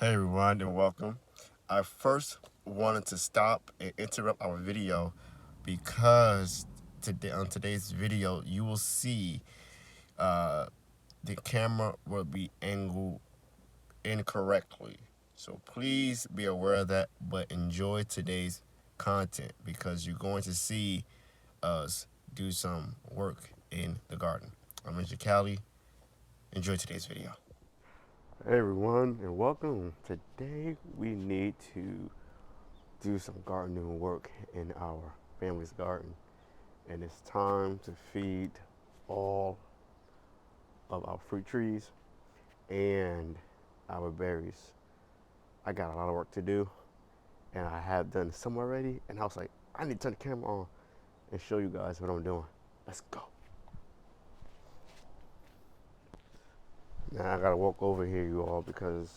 Hey everyone and welcome. I first wanted to stop and interrupt our video because today on today's video you will see uh, the camera will be angled incorrectly. So please be aware of that, but enjoy today's content because you're going to see us do some work in the garden. I'm NJCali. Enjoy today's video. Hey everyone and welcome. Today we need to do some gardening work in our family's garden, and it's time to feed all of our fruit trees and our berries. I got a lot of work to do, and I have done some already, and I was like, I need to turn the camera on and show you guys what I'm doing. Let's go. Now I gotta walk over here, you all, because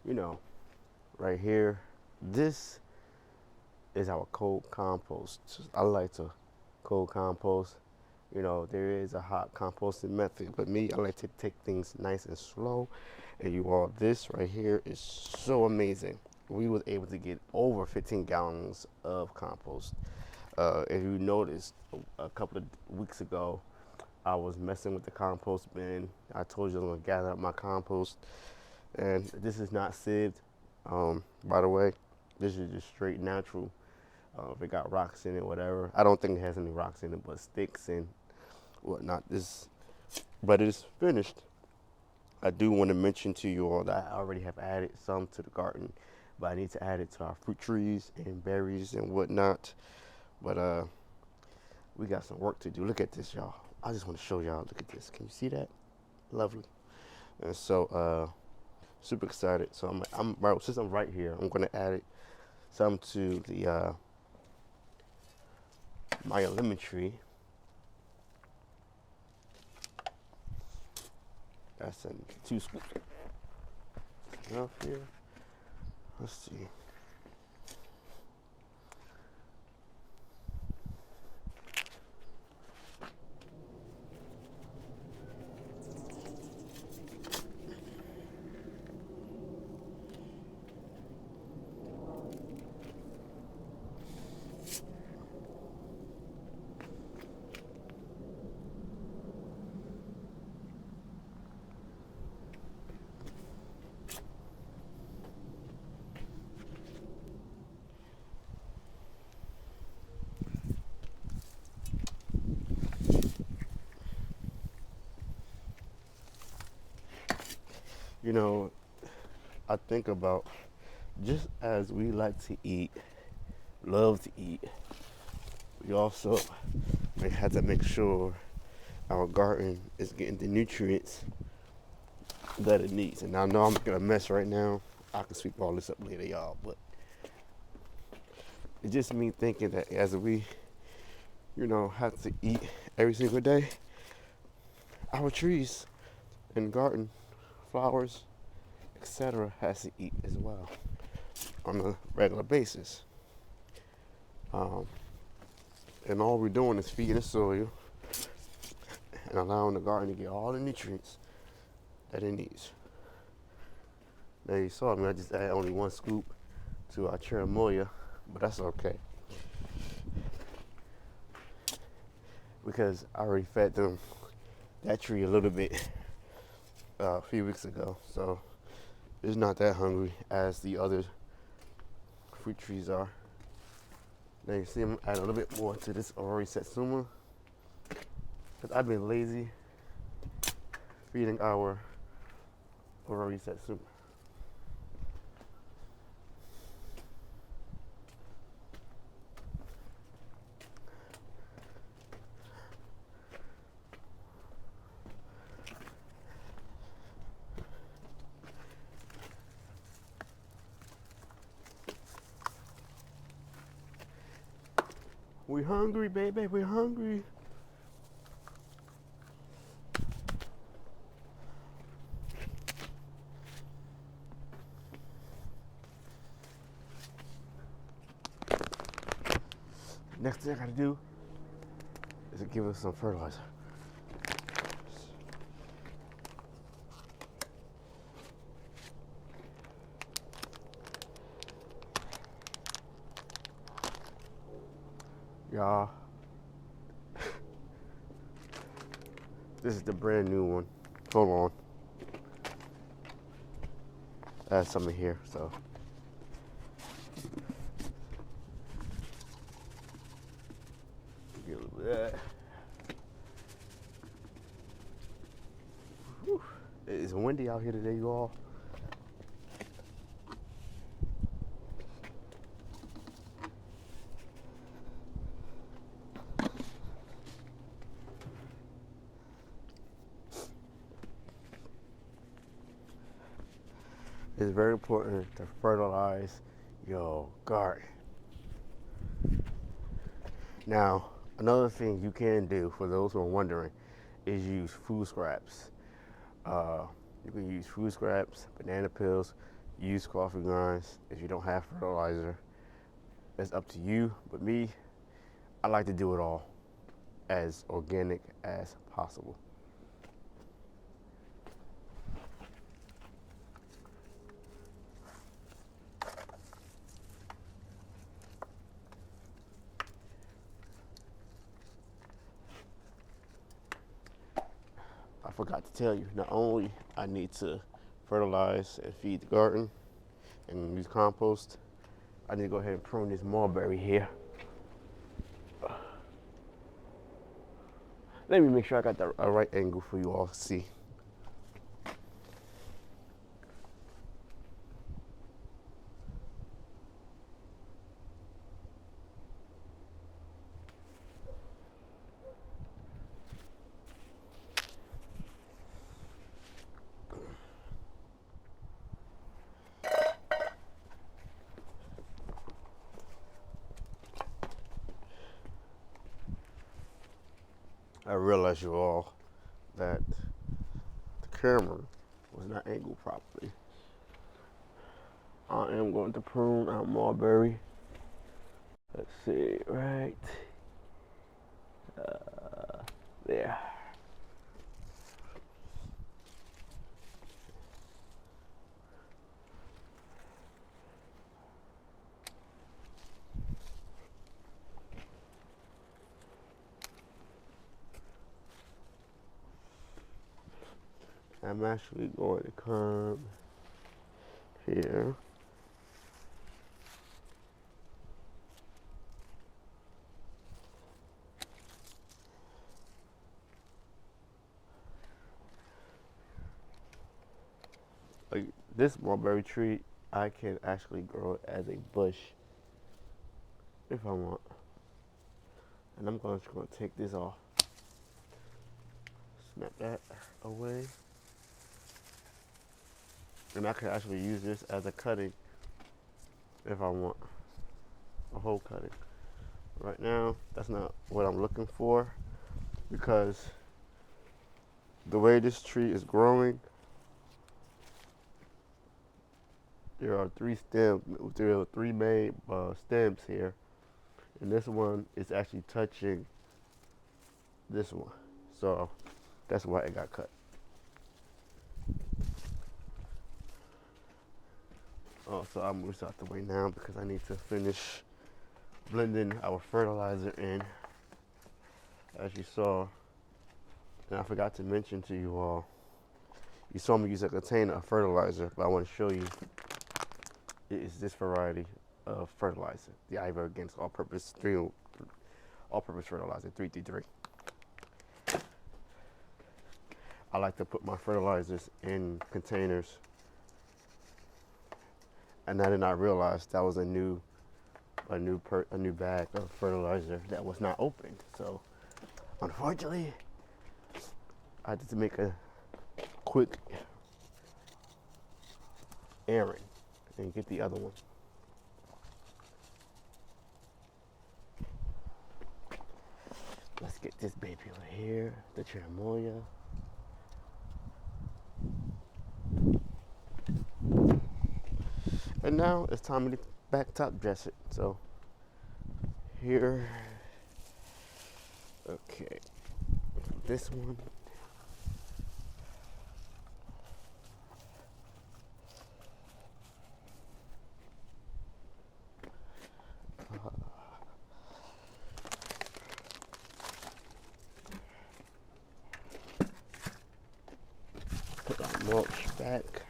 you know, right here, this is our cold compost. I like to cold compost. You know, there is a hot composting method, but me, I like to take things nice and slow. And you all, this right here is so amazing. We was able to get over 15 gallons of compost. If you noticed, a couple of weeks ago, I was messing with the compost bin. I told you I was gonna gather up my compost, and this is not sieved. By the way, this is just straight natural. If it got rocks in it, whatever. I don't think it has any rocks in it, but sticks and whatnot. But it is finished. I do want to mention to you all that I already have added some to the garden, but I need to add it to our fruit trees and berries and whatnot. But we got some work to do. Look at this, y'all. I just want to show y'all. Look at this. Can you see that? Lovely. And so, super excited. So since I'm right here, I'm gonna add it some to the my lemon tree. That's 2 scoops. Enough here. Let's see. You know, I think about just as we like to eat, love to eat, we also have to make sure our garden is getting the nutrients that it needs. And I know I'm making a mess right now. I can sweep all this up later, y'all. But it's just me thinking that as we, have to eat every single day, our trees and garden, flowers, etc., has to eat as well on a regular basis. And all we're doing is feeding the soil and allowing the garden to get all the nutrients that it needs. Now you saw me, I just added only 1 scoop to our cherimoya, but that's okay. Because I already fed that tree a little bit a few weeks ago, so it's not that hungry as the other fruit trees are. Now you see I'm adding a little bit more to this Ori Satsuma, because I've been lazy feeding our Ori Satsuma. We hungry, baby, we hungry. Next thing I gotta do is to give us some fertilizer. y'all. This is the brand new one. Hold on. I have some in here, so. Get a little bit of that. Whew. It's windy out here today, you all. It's very important to fertilize your garden. Now, another thing you can do, for those who are wondering, is use food scraps. You can use food scraps, banana peels, use coffee grinds. If you don't have fertilizer, it's up to you. But me, I like to do it all as organic as possible. I forgot to tell you, not only I need to fertilize and feed the garden and use compost, I need to go ahead and prune this mulberry here. Let me make sure I got the right angle for you all to see. I realized, you all, that the camera was not angled properly. I am going to prune our mulberry. Let's see, right there. I'm actually going to come here. Like this mulberry tree, I can actually grow it as a bush if I want. And I'm just going to take this off. Snap that away. And I can actually use this as a cutting if I want. A whole cutting. Right now, that's not what I'm looking for, because the way this tree is growing, there are three main stems here, and this one is actually touching this one, so that's why it got cut. So I'll move this out the way now because I need to finish blending our fertilizer in. As you saw, and I forgot to mention to you all, you saw me use a container of fertilizer, but I want to show you it is this variety of fertilizer, the Iver Against All-Purpose Fertilizer 333. I like to put my fertilizers in containers, and I did not realize that was a new bag of fertilizer that was not opened. So unfortunately, I had to make a quick errand and get the other one. Let's get this baby over here, the cherimoya. And now it's time to back top dress it. So here, okay, this one. back.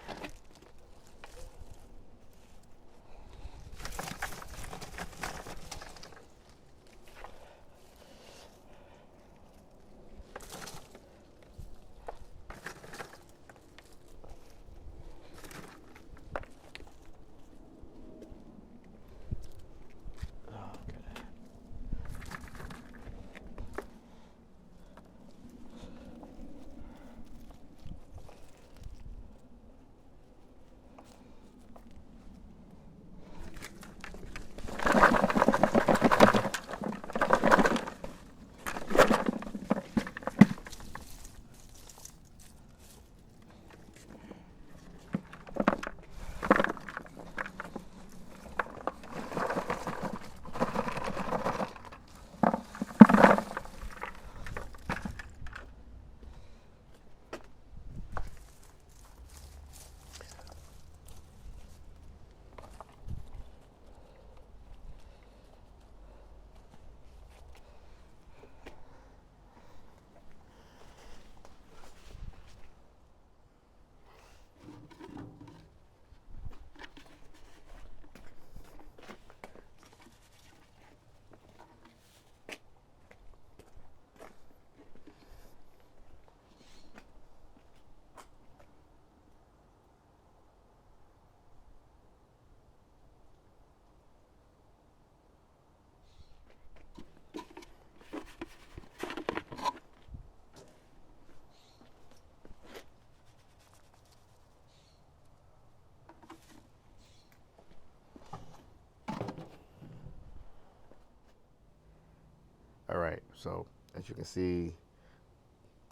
All right, so as you can see,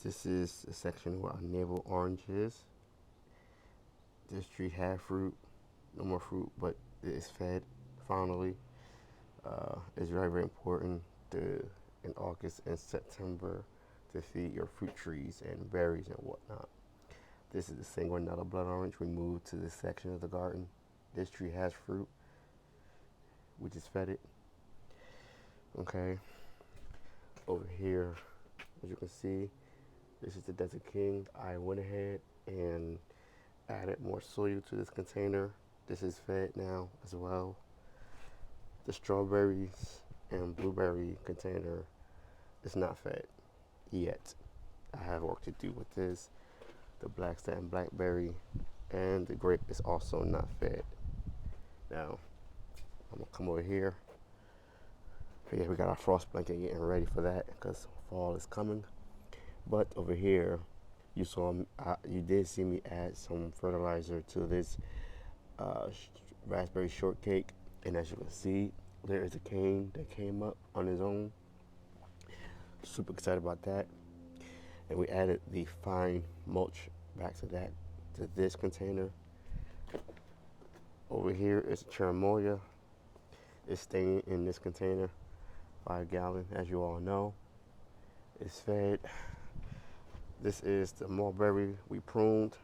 this is a section where our navel orange is. This tree had fruit, no more fruit, but it is fed finally. It's very, very important in August and September to feed your fruit trees and berries and whatnot. This is the sanguinella blood orange we moved to this section of the garden. This tree has fruit. We just fed it. Okay. Over here, as you can see, this is the Desert King. I went ahead and added more soil to this container. This is fed now as well. The strawberries and blueberry container is not fed yet. I have work to do with this. The black satin blackberry and the grape is also not fed. Now, I'm gonna come over here. But yeah, we got our frost blanket getting ready for that because fall is coming. But over here, you did see me add some fertilizer to this raspberry shortcake, and as you can see, there is a cane that came up on his own. Super excited about that. And we added the fine mulch back to this container. Over here is cherimoya. It's staying in this container, 5 gallon, as you all know. It's fed. This is the mulberry we pruned,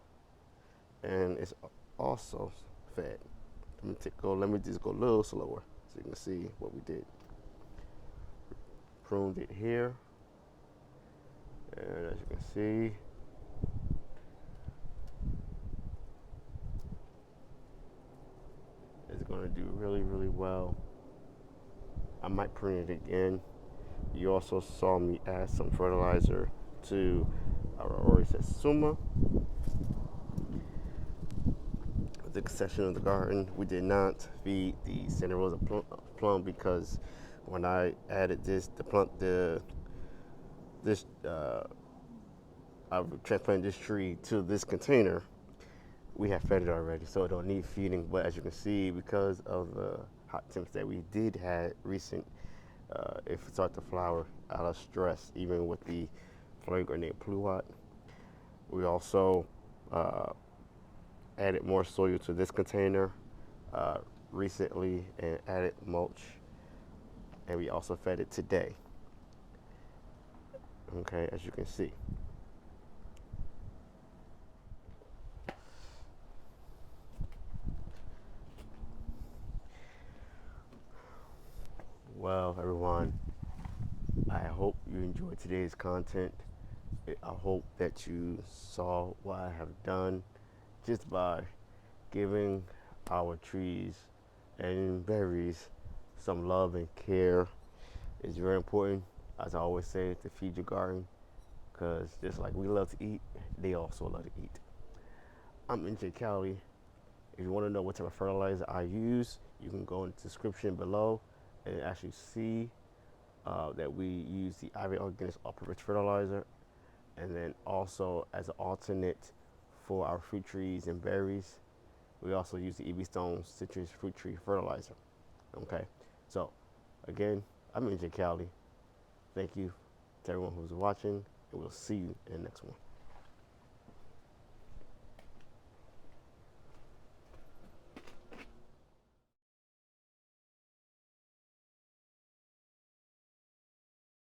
and it's also fed. Let me just go a little slower so you can see what we did. Pruned it here, and as you can see, it's going to do really, really well. I might prune it again. You also saw me add some fertilizer to our Orisetsuma. The section of the garden, we did not feed the Santa Rosa plum because when I added I transplanted this tree to this container, we have fed it already, so it don't need feeding. But as you can see, because of the hot temps that we did have recent, it started to flower out of stress, even with the flame grenade pluot. We also added more soil to this container recently and added mulch, and we also fed it today. Okay, as you can see. Well, everyone, I hope you enjoyed today's content. I hope that you saw what I have done just by giving our trees and berries some love and care is very important. As I always say, to feed your garden, because just like we love to eat, they also love to eat. I'm NJ Cali. If you want to know what type of fertilizer I use, you can go in the description below and actually see that we use the IV Organics all-purpose fertilizer, and then also as an alternate for our fruit trees and berries, we also use the E.B.Stone citrus fruit tree fertilizer. Okay, so again, I'm NJ Cali. Thank you to everyone who's watching, and we'll see you in the next one.